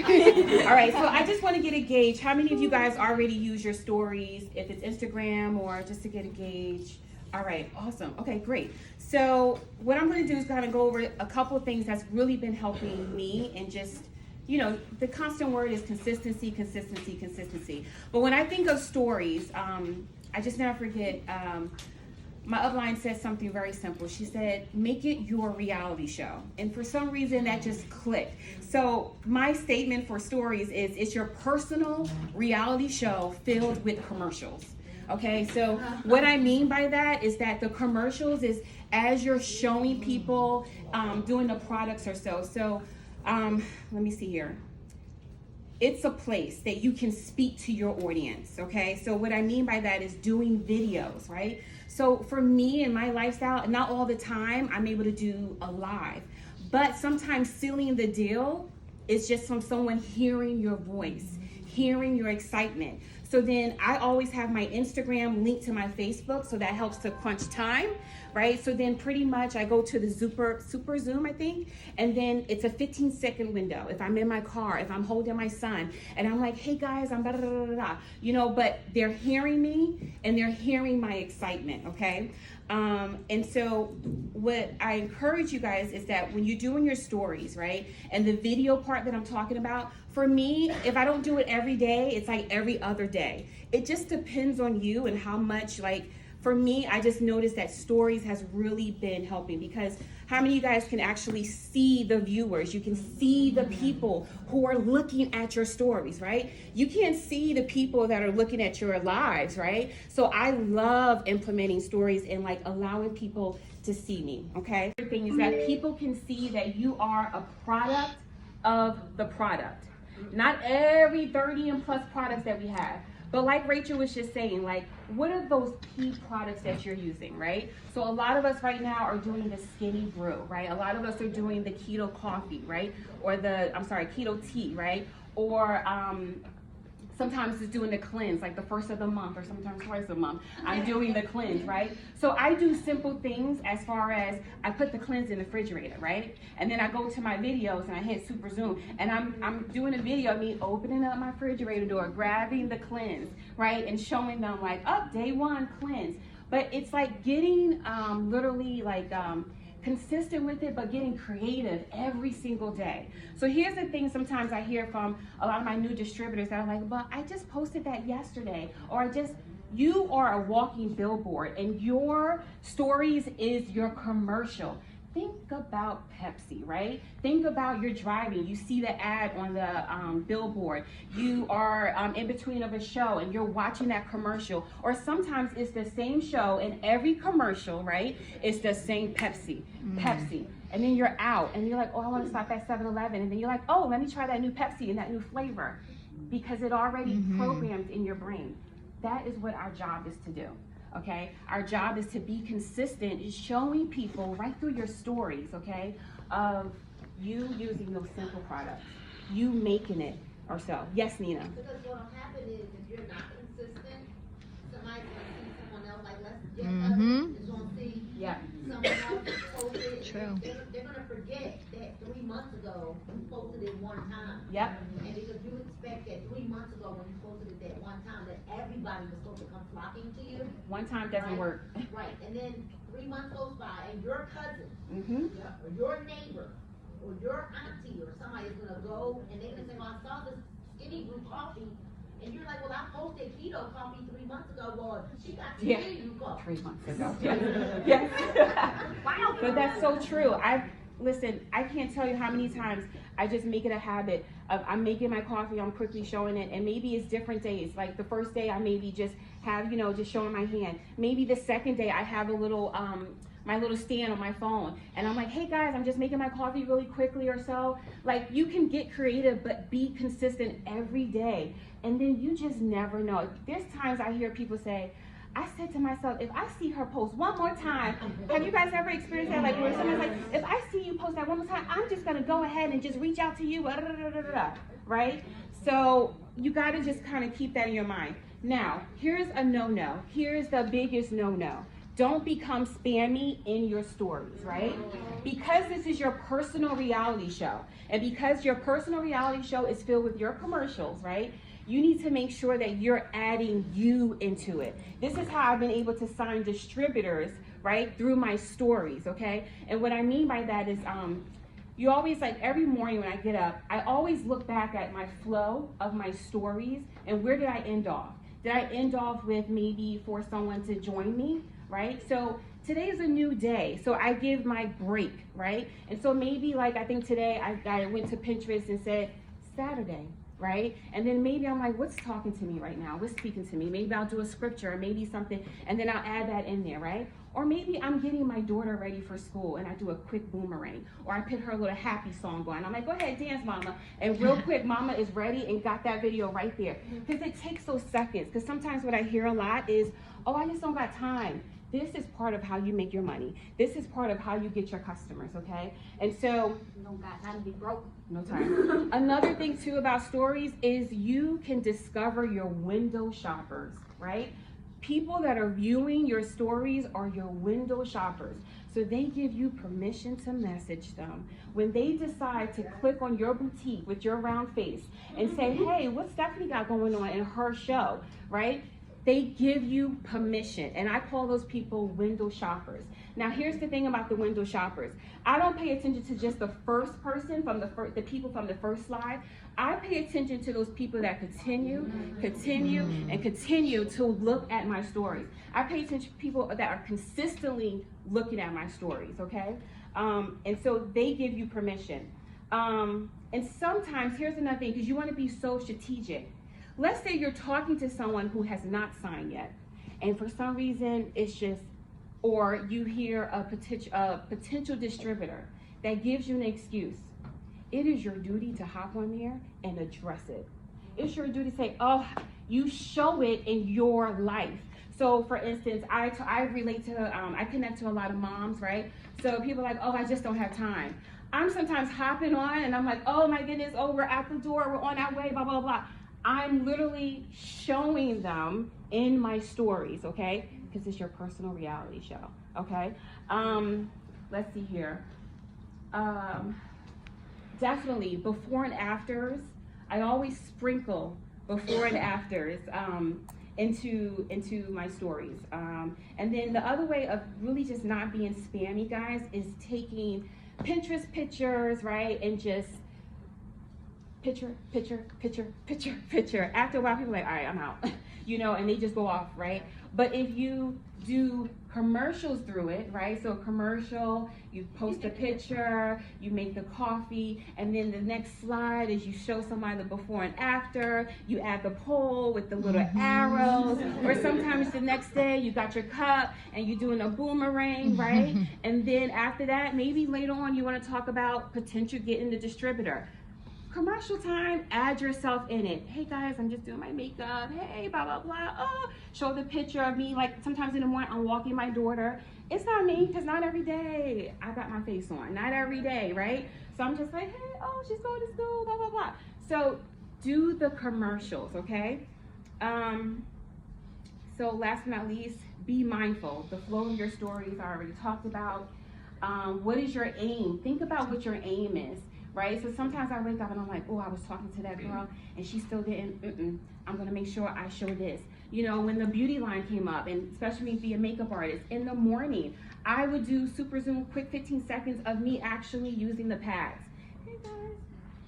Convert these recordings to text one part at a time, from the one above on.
All right, so I just want to get a gauge. How many of you guys already use your stories, if it's Instagram or just to get a gauge? All right, awesome. Okay, great. So what I'm going to do is kind of go over a couple of things that's really been helping me, and just, you know, the constant word is consistency, consistency, consistency. But when I think of stories, I just never forget, my upline said something very simple. She said, make it your reality show. And for some reason that just clicked. So my statement for stories is, it's your personal reality show filled with commercials. Okay, so what I mean by that is that the commercials is as you're showing people doing the products or so. So let me see here. It's a place that you can speak to your audience, okay? So what I mean by that is doing videos, right? So for me and my lifestyle, not all the time I'm able to do a live, but sometimes sealing the deal is just from someone hearing your voice, hearing your excitement. So then I always have my Instagram linked to my Facebook, so that helps to crunch time, right? So then pretty much I go to the Super Zoom, I think, and then it's a 15-second window. If I'm in my car, if I'm holding my son, and I'm like, hey guys, I'm da da da da da, you know, but they're hearing me and they're hearing my excitement, okay? And so what I encourage you guys is that when you're doing your stories, right, and the video part that I'm talking about, for me, if I don't do it every day, it's like every other day. It just depends on you and how much, like, for me, I just noticed that stories has really been helping, because how many of you guys can actually see the viewers? You can see the people who are looking at your stories, right? You can't see the people that are looking at your lives, right? So I love implementing stories and like allowing people to see me, okay? The thing is that people can see that you are a product of the product. Not every 30 and plus products that we have. But like Rachel was just saying, like, what are those key products that you're using, right? So a lot of us right now are doing the skinny brew, right? A lot of us are doing the keto coffee, right? Or keto tea, right? Or sometimes it's doing the cleanse, like the first of the month, or sometimes twice a month. I'm doing the cleanse, right? So I do simple things as far as I put the cleanse in the refrigerator, right? And then I go to my videos and I hit Super Zoom, and I'm doing a video of me opening up my refrigerator door, grabbing the cleanse, right? And showing them like, oh, day one cleanse. But it's like getting literally like, consistent with it, but getting creative every single day. So here's the thing, sometimes I hear from a lot of my new distributors that are like, but I just posted that yesterday, or you are a walking billboard, and your stories is your commercial. Think about Pepsi, right? Think about you're driving, you see the ad on the billboard, you are in between of a show and you're watching that commercial, or sometimes it's the same show and every commercial, right? It's the same Pepsi. And then you're out and you're like, oh, I want to stop at 7-Eleven, and then you're like, oh, let me try that new Pepsi and that new flavor, because it already programmed in your brain. That is what our job is to do. Okay, our job is to be consistent, showing people right through your stories, okay, of you using those simple products, you making it or so. Yes, Nina? Because what'll happen is, if you're not consistent, somebody's gonna see someone else, like Jeff is gonna see someone else posted. True. They're gonna forget that 3 months ago you posted it one time. Yep. And because you expect that 3 months ago when you posted it that one time that everybody was supposed to come flocking to you. One time doesn't work. Right. And then 3 months goes by and your cousin or your neighbor or your auntie or somebody is gonna go and they're gonna say, well, I saw this skinny brew coffee. And you're like, well, I posted keto coffee 3 months ago. Well, she got skinny brew coffee 3 months ago. Wow. But that's so true. Listen, I can't tell you how many times I just make it a habit of, I'm making my coffee, I'm quickly showing it, and maybe it's different days. Like the first day I maybe just have, just showing my hand. Maybe the second day I have a little, my little stand on my phone, and I'm like, hey guys, I'm just making my coffee really quickly or so. Like, you can get creative, but be consistent every day. And then you just never know. There's times I hear people say, I said to myself, if I see her post one more time, have you guys ever experienced that? Like where someone's like, if I see you post that one more time, I'm just gonna go ahead and just reach out to you, right? So you gotta just kind of keep that in your mind. Now, here's a no-no. Here's the biggest no-no. Don't become spammy in your stories, right? Because this is your personal reality show, and because your personal reality show is filled with your commercials, right? You need to make sure that you're adding you into it. This is how I've been able to sign distributors, right, through my stories, okay? And what I mean by that is, you always, like every morning when I get up, I always look back at my flow of my stories and where did I end off? Did I end off with maybe for someone to join me, right? So today is a new day, so I give my break, right? And so maybe like I think today I went to Pinterest and said, Saturday, right? And then maybe I'm like, what's talking to me right now? What's speaking to me? Maybe I'll do a scripture or maybe something, and then I'll add that in there, right? Or maybe I'm getting my daughter ready for school and I do a quick boomerang, or I put her little happy song going. I'm like, go ahead, dance, mama. And real quick, mama is ready and got that video right there. Because it takes those seconds. Because sometimes what I hear a lot is, oh, I just don't got time. This is part of how you make your money. This is part of how you get your customers, okay? And so, You don't got time to be broke. no time. Another thing too about stories is you can discover your window shoppers, right? People that are viewing your stories are your window shoppers. So they give you permission to message them. When they decide to click on your boutique with your round face and say, hey, what Stephanie got going on in her show, right? They give you permission, and I call those people window shoppers. Now, here's the thing about the window shoppers. I don't pay attention to just the first person from the people from the first slide. I pay attention to those people that continue to look at my stories. I pay attention to people that are consistently looking at my stories, okay? And so they give you permission. And sometimes, here's another thing, because you want to be so strategic. Let's say you're talking to someone who has not signed yet, and for some reason it's just, or you hear a potential distributor that gives you an excuse. It is your duty to hop on there and address it. It's your duty to say, oh, you show it in your life. So for instance, I relate to, I connect to a lot of moms, right? So people are like, oh, I just don't have time. I'm sometimes hopping on and I'm like, oh my goodness, oh, we're at the door, we're on our way, blah, blah, blah. I'm literally showing them in my stories, okay? Because it's your personal reality show, okay? Let's see here. Definitely, before and afters. I always sprinkle before and afters into my stories. And then the other way of really just not being spammy, guys, is taking Pinterest pictures, right? And just picture. After a while, people are like, all right, I'm out, you know, and they just go off, right? But if you do commercials through it, right? So a commercial, you post a picture, you make the coffee, and then the next slide is you show somebody the before and after, you add the poll with the little arrows, or sometimes the next day you got your cup and you're doing a boomerang, right? And then after that, maybe later on you want to talk about potential getting the distributor. Commercial time, add yourself in it. Hey guys, I'm just doing my makeup. Hey, blah, blah, blah. Oh, show the picture of me, like sometimes in the morning I'm walking my daughter. It's not me, because not every day I got my face on. Not every day, right? So I'm just like, hey, oh, she's going to school, blah, blah, blah. So do the commercials, okay? So last but not least, be mindful. The flow of your stories I already talked about. What is your aim? Think about what your aim is. Right? So sometimes I wake up and I'm like, oh, I was talking to that girl and she still didn't, I'm gonna make sure I show this. You know, when the beauty line came up, and especially me being a makeup artist, in the morning, I would do super zoom, quick 15 seconds of me actually using the pads. Hey guys.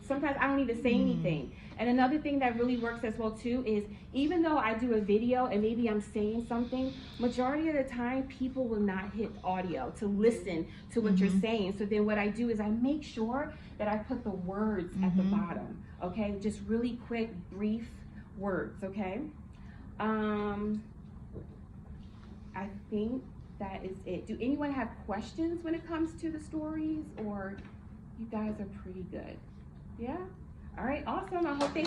Sometimes I don't need to say anything. And another thing that really works as well too is, even though I do a video and maybe I'm saying something, majority of the time people will not hit audio to listen to what you're saying. So then what I do is I make sure that I put the words at the bottom, okay? Just really quick, brief words, okay? I think that is it. Do anyone have questions when it comes to the stories, or you guys are pretty good? Yeah? All right, awesome. I hope they